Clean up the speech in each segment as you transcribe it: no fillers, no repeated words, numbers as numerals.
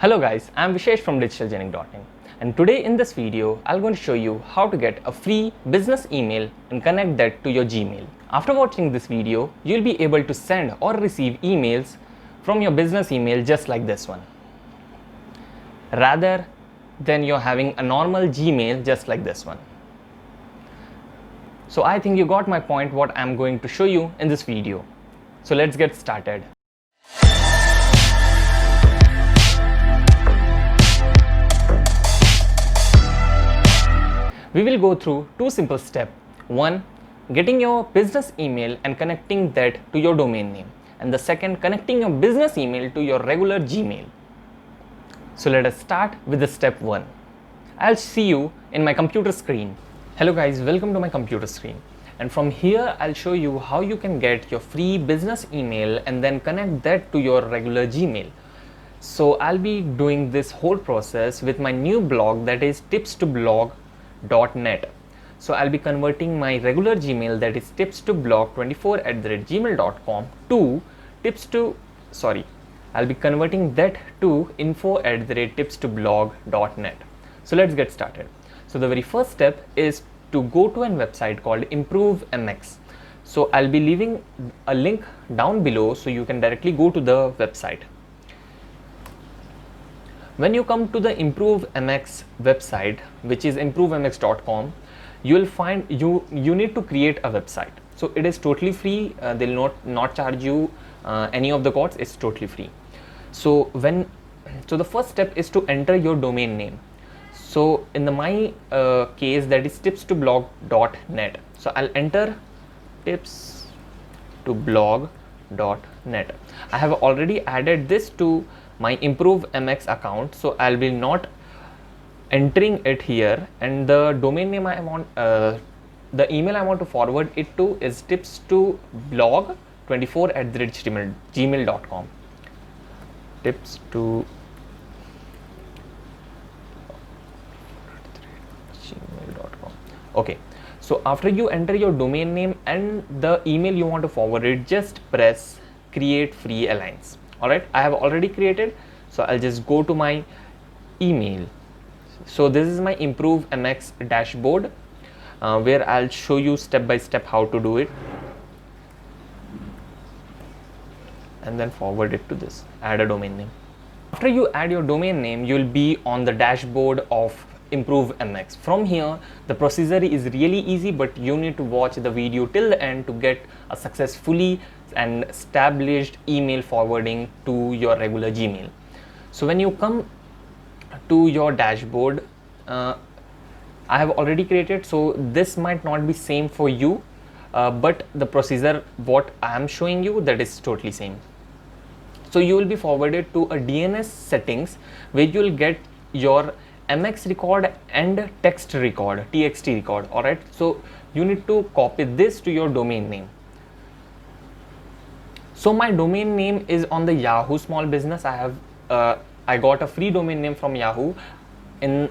Hello guys, I'm Vishesh from digitalgenic.in, and today in this video I'm going to show you how to get a free business email and connect that to your Gmail. After watching this video, you'll be able to send or receive emails from your business email just like this one, rather than you're having a normal Gmail just like this one. So I think you got my point what I'm going to show you in this video. So let's get started. We will go through two simple steps. One, getting your business email and connecting that to your domain name. And the second, connecting your business email to your regular Gmail. So let us start with the step one. I'll see you in my computer screen. Hello guys, welcome to my computer screen. And from here, I'll show you how you can get your free business email and then connect that to your regular Gmail. So I'll be doing this whole process with my new blog, that is tips2blog.net. So I'll be converting my regular Gmail, that is tips2blog24@gmail.com to I'll be converting that to info@tips2blog.net. So let's get started. So the very first step is to go to a website called ImproveMX. So I'll be leaving a link down below so you can directly go to the website. When you come to the ImproveMX website, which is improvemx.com, you will find you need to create a website. So it is totally free. They'll not charge you any of the costs. It's totally free. So the first step is to enter your domain name. So in my case, that is tips2blog.net. So I'll enter tips2blog.net. I have already added this to my ImproveMX account, so I'll be not entering it here. And the domain name I want, the email I want to forward it to is tips2blog24@gmail.com. tips2gmail.com. Okay. So after you enter your domain name and the email you want to forward it, just press create free alliance. Alright, I have already created, so I'll just go to my email. So this is my ImproveMX dashboard where I'll show you step by step how to do it, and then forward it to this, add a domain name. After you add your domain name, you'll be on the dashboard of ImproveMX. From here, the procedure is really easy, but you need to watch the video till the end to get a successfully and established email forwarding to your regular Gmail. So when you come to your dashboard, I have already created, so this might not be same for you, but the procedure what I am showing you, that is totally same. So you will be forwarded to a DNS settings where you will get your MX record and text record, TXT record. Alright, so you need to copy this to your domain name. So my domain name is on the Yahoo Small Business. I got a free domain name from Yahoo. In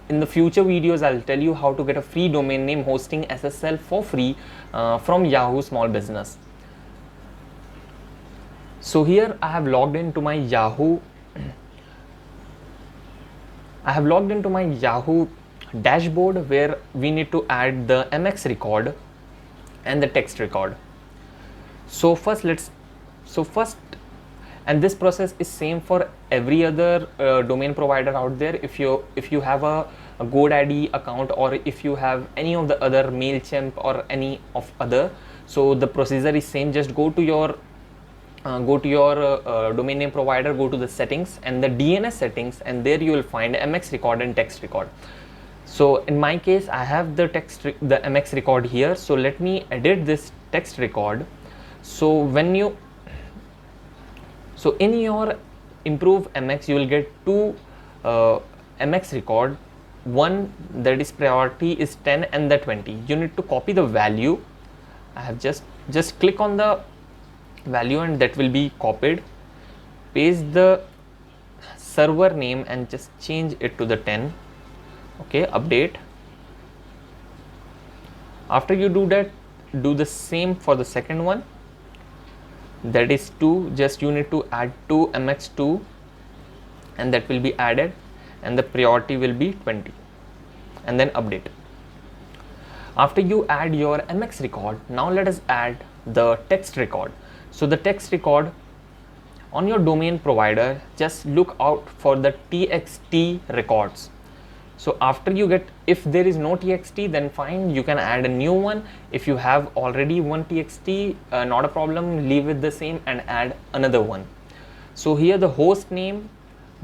the future videos, I'll tell you how to get a free domain name hosting SSL for free from Yahoo Small Business. So here I have logged into my Yahoo. I have logged into my Yahoo dashboard where we need to add the MX record and the text record. So first, and this process is same for every other domain provider out there. If you have a GoDaddy account, or if you have any of the other MailChimp or any of other, so the procedure is same. Just go to your domain name provider, go to the settings and the DNS settings, and there you will find MX record and text record. So in my case, I have the MX record here. So let me edit this text record. So in your ImproveMX, you will get two MX record. One, that is priority is 10 and the 20. You need to copy the value. I have just click on the value and that will be copied. Paste the server name and just change it to the 10. Okay, update. After you do that, do the same for the second one. that is 2. Just you need to add 2 mx2 and that will be added, and the priority will be 20, and then update. After you add your MX record, now let us add the text record. So the text record on your domain provider, just look out for the TXT records. So after you get, if there is no TXT, then fine, you can add a new one. If you have already one TXT, not a problem, leave it the same and add another one. So here the host name,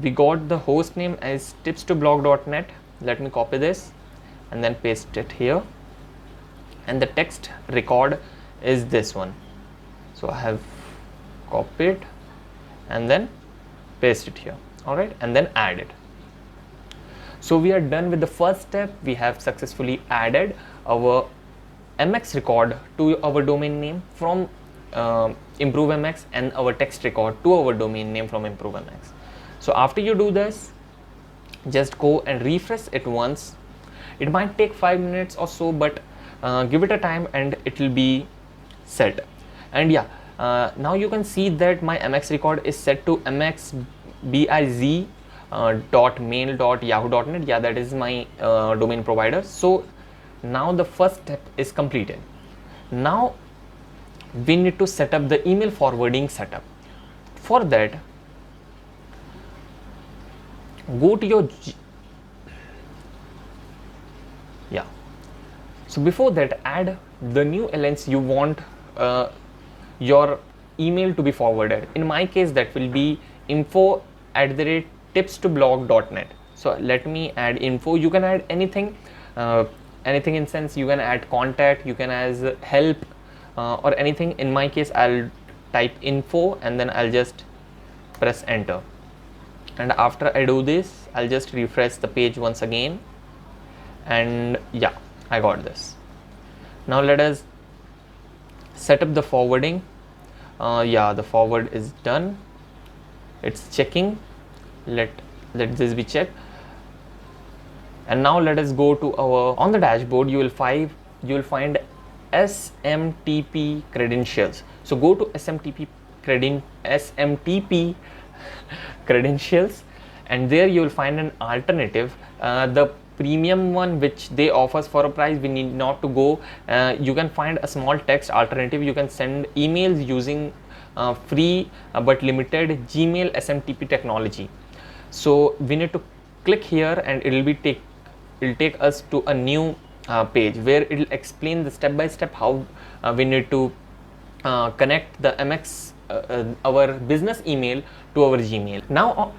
we got the host name as tips2blog.net. Let me copy this and then paste it here. And the text record is this one. So I have copied and then paste it here. All right, and then add it. So we are done with the first step. We have successfully added our MX record to our domain name from ImproveMX, and our text record to our domain name from ImproveMX. So after you do this, just go and refresh it once. It might take 5 minutes or so, but give it a time and it will be set. And yeah, now you can see that my MX record is set to mxbiz .mail.yahoo.net. Yeah, that is my domain provider. So now the first step is completed. Now we need to set up the email forwarding setup. For that, go to your so before that, add the new lens you want your email to be forwarded. In my case, that will be info@tips2blog.net. So let me add info. You can add anything, anything in sense, you can add contact, you can add help, or anything. In my case, I'll type info and then I'll just press enter. And after I do this, I'll just refresh the page once again, and yeah, I got this. Now let us set up the forwarding. Yeah, the forward is done. It's checking. Let this be checked. And now let us go to our, on the dashboard you will find SMTP credentials. So go to SMTP credentials, and there you will find an alternative, the premium one which they offers for a price. We need not to go. You can find a small text alternative. You can send emails using free but limited Gmail SMTP technology. So we need to click here, and it will take us to a new page where it will explain the step by step how we need to connect the MX our business email to our Gmail. Now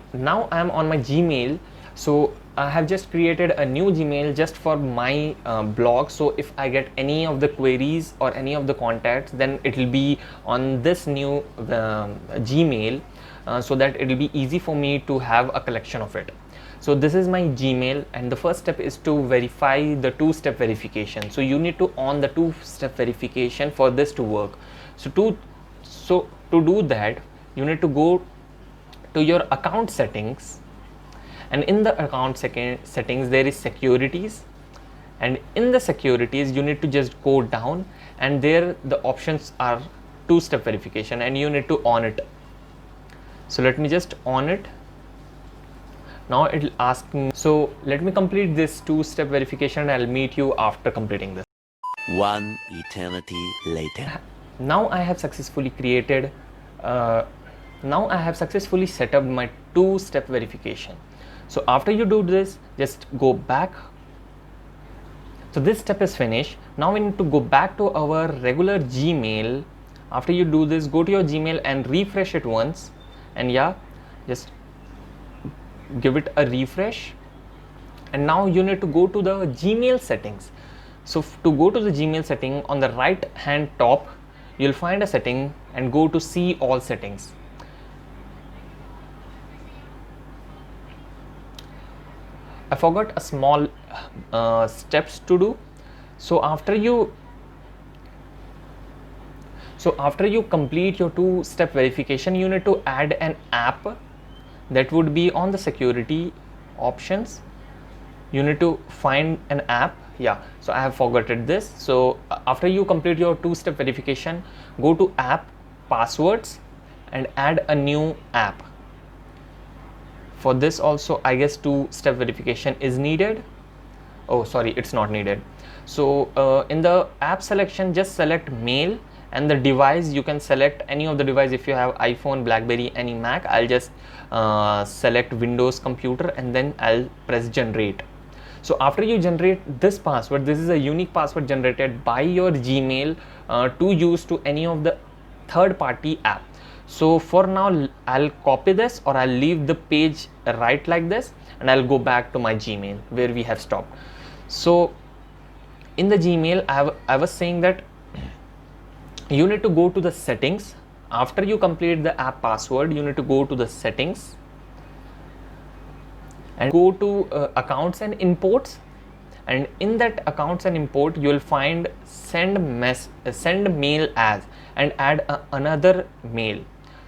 I am on my Gmail. So I have just created a new Gmail just for my blog. So if I get any of the queries or any of the contacts, then it will be on this new Gmail, so that it will be easy for me to have a collection of it. So this is my Gmail, and the first step is to verify the two-step verification. So you need to on the two-step verification for this to work. So to do that, you need to go to your account settings, and in the account settings there is securities, and in the securities you need to just go down, and there the options are two-step verification, and you need to on it. So let me just on it. Now it will ask me, so let me complete this two-step verification. I'll meet you after completing this. One eternity later. Now I have successfully created now I have successfully set up my two-step verification. So after you do this, just go back. So this step is finished. Now we need to go back to our regular Gmail. After you do this, go to your Gmail and refresh it once, and yeah, just give it a refresh. And now you need to go to the Gmail settings. So to go to the Gmail setting, on the right hand top you'll find a setting, and go to see all settings. I forgot a small steps to do. So after you complete your two-step verification, you need to add an app. That would be on the security options. You need to find an app. Yeah, so I have forgotten this. So after you complete your two-step verification, go to app, passwords, and add a new app. for this also I guess 2-step verification is needed. Oh sorry, it's not needed. So in the app selection, just select mail, and the device you can select any of the device. If you have iPhone, BlackBerry, any Mac, I'll just select Windows computer, and then I'll press generate. So after you generate this password, this is a unique password generated by your Gmail to use to any of the third-party app. So for now I'll copy this, or I'll leave the page right like this, and I'll go back to my Gmail where we have stopped. So in the Gmail, I was saying that you need to go to the settings. After you complete the app password, you need to go to the settings and go to accounts and imports, and in that accounts and import you will find send mail as, and add another mail.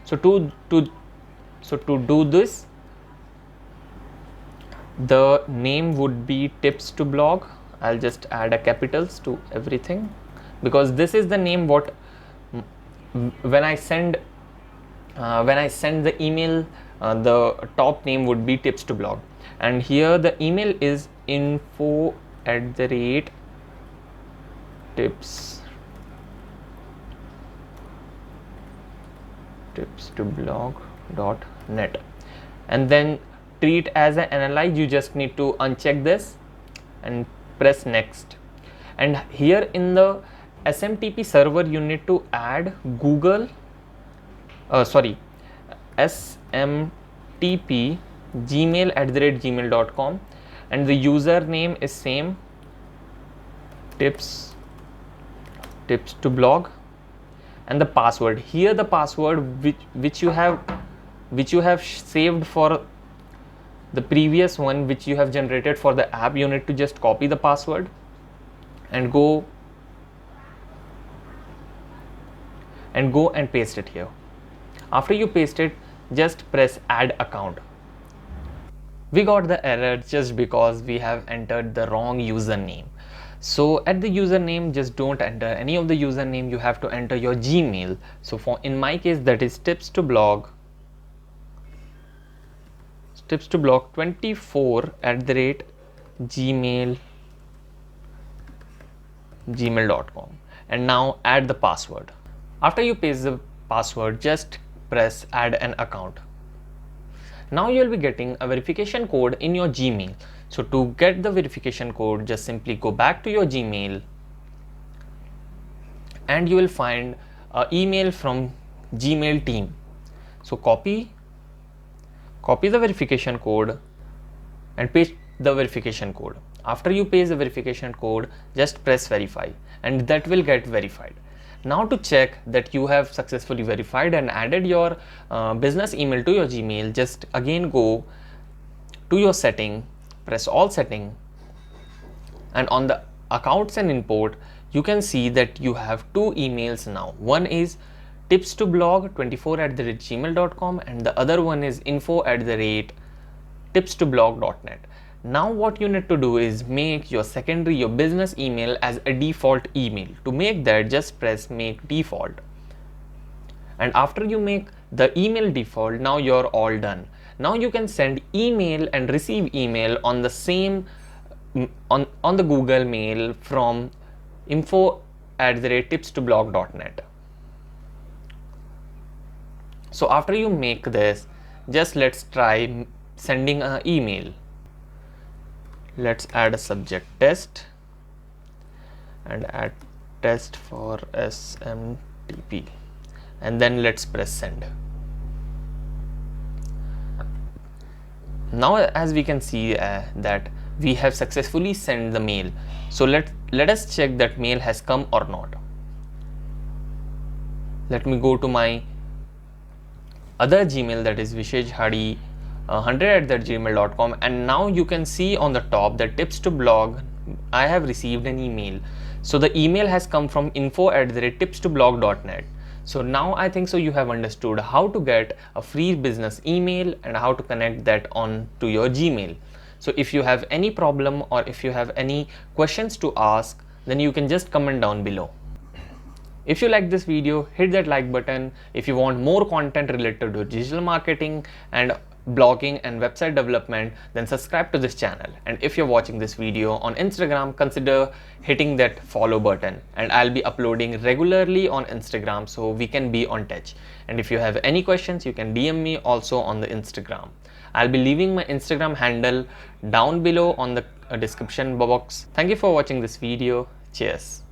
So to do this, the name would be tips to blog. I'll just add a capitals to everything, because this is the name what when I send the email, the top name would be tips to blog, and here the email is info@tipstoblog.net, and then treat as an analyze. You just need to uncheck this and press next. And here in the SMTP server you need to add SMTP gmail@gmail.com, and the username is same, tips to blog, and the password, here the password which you have saved for the previous one which you have generated for the app. You need to just copy the password and go and paste it here. After you paste it, just press add account. We got the error just because we have entered the wrong username. So at the username, just don't enter any of the username, you have to enter your Gmail. So in my case, that is tips to blog 24@gmail.com, and now add the password. After you paste the password, just press add an account. Now you will be getting a verification code in your Gmail. So to get the verification code, just simply go back to your Gmail, and you will find an email from Gmail team. So copy the verification code and paste the verification code. After you paste the verification code, just press verify, and that will get verified. Now to check that you have successfully verified and added your business email to your Gmail, just again go to your setting, press all setting, and on the accounts and import, you can see that you have two emails now. One is tipstoblog24@gmail.com, and the other one is info@tipstoblog.net. Now what you need to do is make your business email as a default email. To make that, just press make default, and after you make the email default, now you're all done. Now you can send email and receive email on the same on the Google Mail from info@tipstoblog.net. So after you make this, just let's try sending an email. Let's add a subject test and add test for SMTP, and then let's press send. Now as we can see that we have successfully sent the mail. So let us check that mail has come or not. Let me go to my other Gmail, that is vishejhadi100@gmail.com, and now you can see on the top that tips to blog, I have received an email. So the email has come from info@tipstoblog.net. So now I think so you have understood how to get a free business email and how to connect that on to your Gmail. So if you have any problem or if you have any questions to ask, then you can just comment down below. If you like this video, hit that like button. If you want more content related to digital marketing and blogging and website development, then subscribe to this channel. And if you're watching this video on Instagram, consider hitting that follow button, and I'll be uploading regularly on Instagram so we can be on touch. And if you have any questions, you can DM me also on the Instagram. I'll be leaving my Instagram handle down below on the description box. Thank you for watching this video. Cheers.